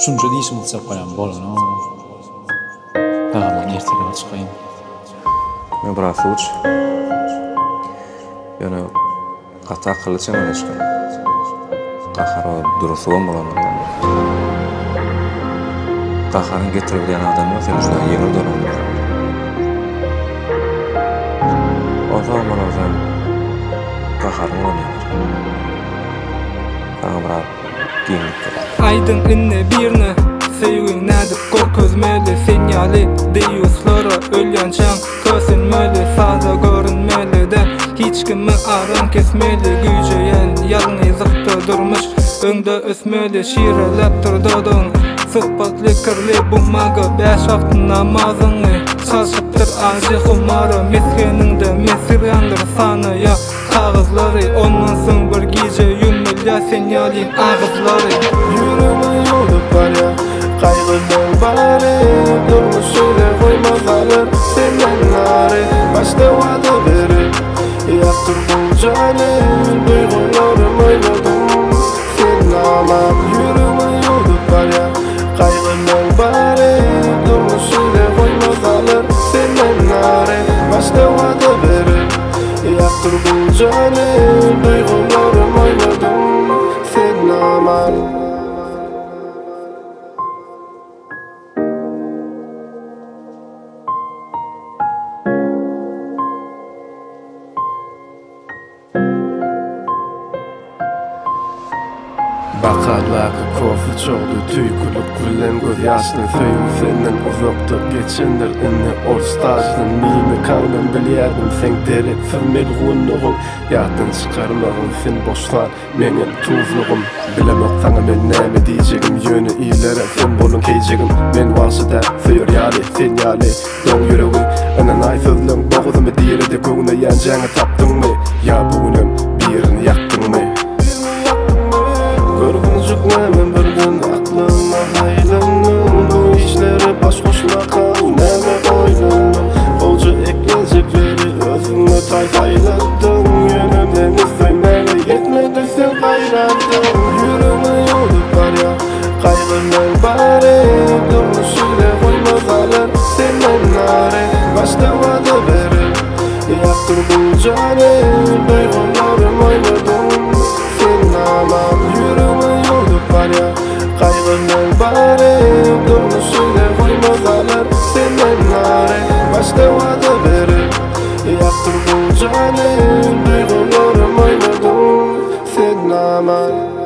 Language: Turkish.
Şunca diýişim ylsap goýan bolan. Dağdan ertege çykaýyn. Men bir hafta uç. Ýöne gata akylly eşken. Gahara durusum bolan. Gaharyn getirip diýen adamlar sen şuna ýeňil dolan. O zaman sen gaharyn olanýar. Aga Aydın inne birne sevgin nädip gorkozmeli senyali deýuslara ölýän çaň kösünmeli sada görünmeli de hiç kimi aran kesmeli güýjeýän ýalňyzlykda durmuş öňde ösmeli şiirelep durdyň syhbatly kirli bummaga beş wagt namazyny çalşypdyr ajy humara meskeninde mesirýandyr sanaýa kağızlary ondan soň bir gece yumulýa senyalin ağızlary Yürüme yolu var ya kaygıdan bari durmuşuyla koymaz alır senden nari başta vada verir yaktır bu canım duygularım oynadım sen namam Yürüme yolu var ya kaygıdan bari durmuşuyla koymaz alır senden nari başta vada verir yaktır bu canım duygularım oynadım sen namam Bakarlaka kofi çoğdu tüykülük gülen göz yaşlı Söyüm senden uzakta geçenler inni orstajlı Nimi kandan biliyardım sen derek firmel gunluğum Yadın çıkarmağım sen boşlar menin tuzluğum Bilemek sana men näme diýjegim Yönü iyilere sen bolun keyjegim Men varşyda sıyır yali sen yali Don yüreği anan ay sözlüğün boğuzumu diýerede göğüne ýanjaňy tapdyňmy Ya bugunem birini ýakdyňmy Görgünjüklemen birden aklyma haylandım Bu işlere baş koşmakal näme oýlandım Olca eklenjekleri özüňe taýfayladım Ýönümden istemeli yetmedi sen gaýradım Yürüme ýolu bar ya kaygıdan bari durmuşyla koymaz alır senden nari başta vada verir yaktır bu canım duygularım oynadım sen namam Yürüme yolu var ya kaygıdan bari durmuşyla koymaz alır senden nari başta vada verir yaktır bu canım duygularım oynadım sen namam